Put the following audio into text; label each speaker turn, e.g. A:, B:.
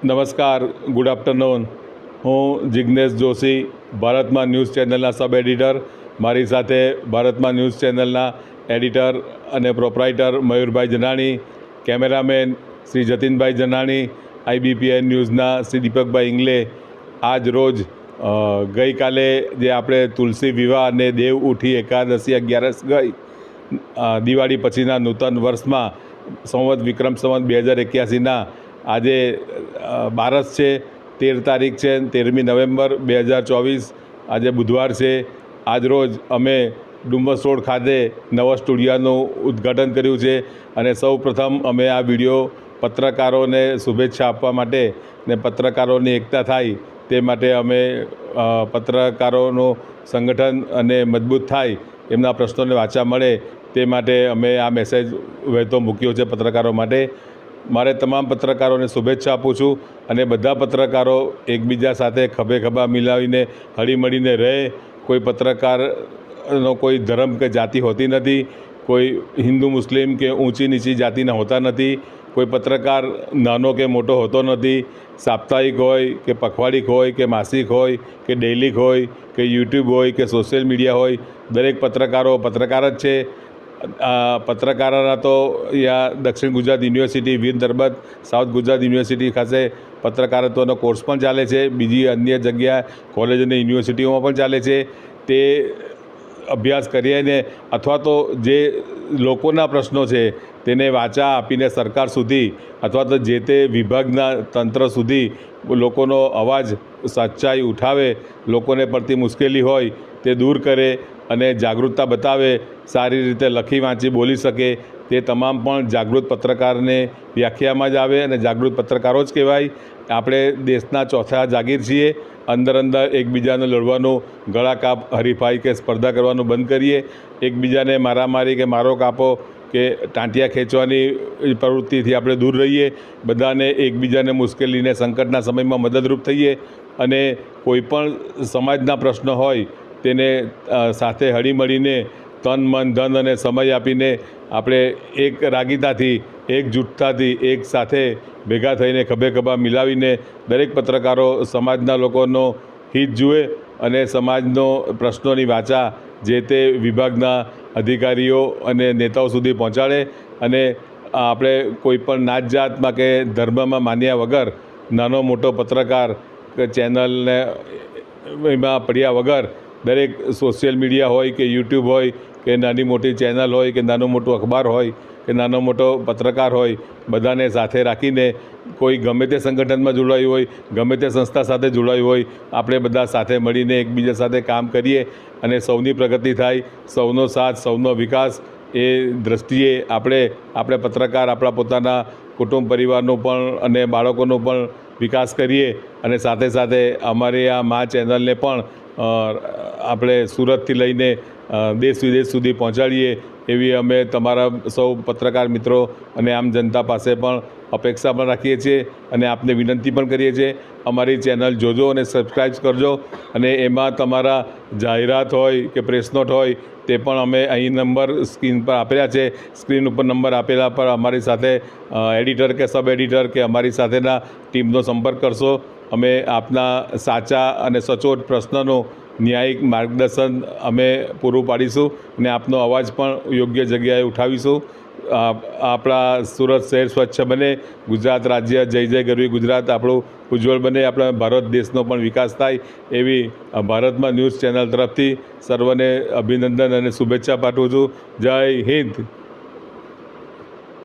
A: નમસ્કાર, good afternoon. હું જિજ્ઞેશ જોશી, ભારતમાં ન્યૂઝ ચેનલના સબ એડિટર. મારી સાથે ભારતમાં ન્યૂઝ ચેનલના એડિટર અને પ્રોપરાઇટર મયુરભાઈ જનાણી, કેમેરામેન શ્રી જતીનભાઈ જનાણી, IBPN ન્યૂઝના શ્રી દીપકભાઈ ઇંગલે. આજ રોજ ગઈકાલે જે આપણે તુલસી વિવાહ અને દેવ ઉઠી એકાદશી 11 ગઈ, દિવાળી પછીના નૂતન વર્ષમાં સંવત વિક્રમ સંવત 2081ના આજે બારસ છે, 13 તારીખ છે, 13મી નવેમ્બર 2024. આજે બુધવાર છે. આજરોજ અમે ડુમ્મસ રોડ ખાતે નવા સ્ટુડિયોનું ઉદ્ઘાટન કર્યું છે અને સૌ પ્રથમ અમે આ વિડીયો પત્રકારોને શુભેચ્છા આપવા માટે ને પત્રકારોની એકતા થાય તે માટે અમે પત્રકારોનું સંગઠન અને મજબૂત થાય, એમના પ્રશ્નોને વાચા મળે તે માટે અમે આ મેસેજ વહેતો મૂક્યો છે પત્રકારો માટે. મારે તમામ પત્રકારોને શુભેચ્છા આપું છું અને બધા પત્રકારો એકબીજા સાથે ખભે ખભા મિલાવીને હળીમળીને રહે. કોઈ પત્રકારનો કોઈ ધર્મ કે જાતિ હોતી નથી, કોઈ હિન્દુ મુસ્લિમ કે ઊંચી નીચી જાતિના હોતા નથી, કોઈ પત્રકાર નાનો કે મોટો હોતો નથી. સાપ્તાહિક હોય કે પખવાડિક હોય કે માસિક હોય કે ડેઇલિક હોય કે યુટ્યુબ હોય કે સોશિયલ મીડિયા હોય, દરેક પત્રકારો પત્રકાર જ છે. પત્રકારોના તો અહીંયા દક્ષિણ Gujarat university, Veer Narmad south Gujarat university ખાતે પત્રકારત્વનો કોર્સ પણ ચાલે છે. બીજી અન્ય જગ્યા કોલેજ અને યુનિવર્સિટીઓમાં પણ ચાલે છે. તે અભ્યાસ કરીને અથવા તો જે લોકોના પ્રશ્નો છે તેને વાચા આપીને સરકાર સુધી અથવા તો જે તે વિભાગના તંત્ર સુધી લોકોનો અવાજ સચ્ચાઈ ઉઠાવે, લોકોને પડતી મુશ્કેલી હોય તે દૂર કરે અને જાગૃતતા બતાવે, સારી રીતે લખી વાંચી બોલી શકે, તે તમામ પણ જાગૃત પત્રકારને વ્યાખ્યામાં જ આવે અને જાગૃત પત્રકારો જ કહેવાય. આપણે દેશના ચોથા જાગીર છીએ. અંદર એકબીજાને લડવાનું, ગળા કાપ હરીફાઈ કે સ્પર્ધા કરવાનું બંધ કરીએ. એકબીજાને મારામારી કે મારો કાપો કે ટાંટિયા ખેંચવાની પ્રવૃત્તિથી આપણે દૂર રહીએ. બધાને એકબીજાને મુશ્કેલીને સંકટના સમયમાં મદદરૂપ થઈએ અને કોઈપણ સમાજના પ્રશ્નો હોય તેને સાથે હળીમળીને તન મન ધન અને સમય આપીને આપણે એક રાગીતાથી, એકજૂથતાથી, એક સાથે ભેગા થઈને ખભે ખભા મિલાવીને દરેક પત્રકારો સમાજના લોકોનો હિત જુએ અને સમાજનો પ્રશ્નોની વાચા જે તે વિભાગના અધિકારીઓ અને નેતાઓ સુધી પહોંચાડે અને આપણે કોઈપણ નાત જાતમાં કે ધર્મમાં માન્યા વગર નાનો મોટો પત્રકાર કે ચેનલને એમાં પડ્યા વગર દરેક સોશિયલ મીડિયા હોય કે યુટ્યુબ હોય કે નાની મોટી ચેનલ હોય કે નાનું મોટું અખબાર હોય કે નાનો મોટો પત્રકાર હોય, બધાને સાથે રાખીને કોઈ ગમે તે સંગઠનમાં જોડાયું હોય, ગમે તે સંસ્થા સાથે જોડાયું હોય, આપણે બધા સાથે મળીને એકબીજા સાથે કામ કરીએ અને સૌની પ્રગતિ થાય, સૌનો સાથ, સૌનો વિકાસ. એ દૃષ્ટિએ આપણે પત્રકાર આપણા પોતાના કુટુંબ પરિવારનો પણ અને બાળકોનો પણ વિકાસ કરીએ અને સાથે સાથે અમારી આ મા ચેનલને પણ આપણે સુરતથી લઈને દેશ વિદેશ સુધી પહોંચાડીએ એવી અમે તમારા સૌ પત્રકાર મિત્રો અને આમ જનતા પાસે પણ અપેક્ષા પણ રાખીએ છીએ અને આપને વિનંતી પણ કરીએ છીએ. અમારી ચેનલ જોજો અને સબસ્ક્રાઈબ કરજો અને એમાં તમારા જાહેરાત હોય કે પ્રેસ નોટ હોય તે પણ અમે અહીં નંબર સ્ક્રીન પર આપેલા છે. સ્ક્રીન ઉપર નંબર આપેલા પર અમારી સાથે એડિટર કે સબ એડિટર કે અમારી સાથેના ટીમનો સંપર્ક કરશો. અમે આપના સાચા અને સચોટ પ્રશ્નનો ન્યાયિક માર્ગદર્શન અમે પૂરું પાડીશું અને આપનો અવાજ પણ યોગ્ય જગ્યાએ ઉઠાવીશું. આપણા સુરત શહેર સ્વચ્છ બને, ગુજરાત રાજ્ય જય જય ગરવી ગુજરાત આપણું ઉજ્જવળ બને, આપણા ભારત દેશનો પણ વિકાસ થાય એવી ભારતમાં ન્યૂઝ ચેનલ તરફથી સર્વને અભિનંદન અને શુભેચ્છા પાઠવું છું. જય હિન્દ.